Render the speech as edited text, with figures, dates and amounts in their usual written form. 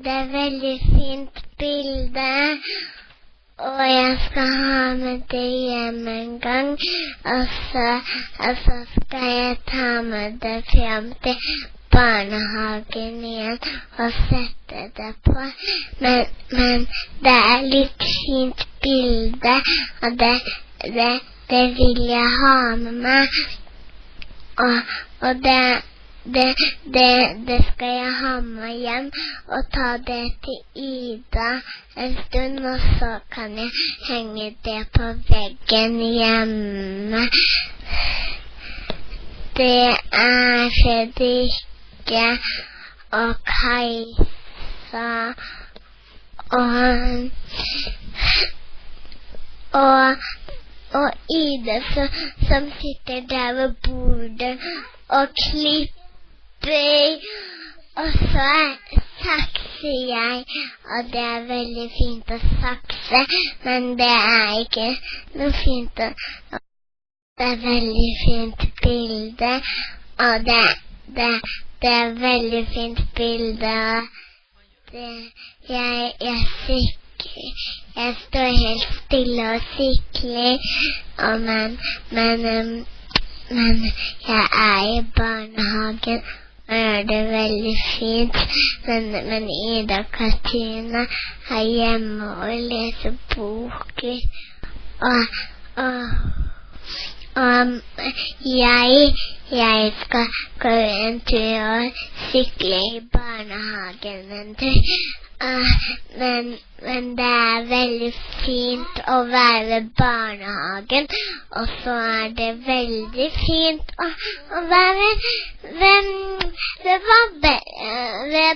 det veldig fint bilde, og jeg skal ha med det hjem en gang, og så skal jeg ta med det frem til barnehagen igjen og sette det på. Men det litt fint bilde, og det vil jeg ha med meg. Og det skal jeg ha med hjem og ta det til Ida en stund, og så kan jeg henge det på veggen hjemme. Det Fredrikke og Kajsa og Ida som sitter der ved bordet og klipper, og så sakser jeg, og det veldig fint å sakse, men det ikke noe fint å... Det veldig fint bilde, og det veldig fint bilde, og jeg står helt stille og sikler, men jeg I barnehagen, og gjør det veldig fint, men Ida og Katrine hjemme og leser boker, og jeg skal gå en tur og sykle I barnehagen en tur, men det veldig fint å være ved barnehagen, og så det veldig fint å være ved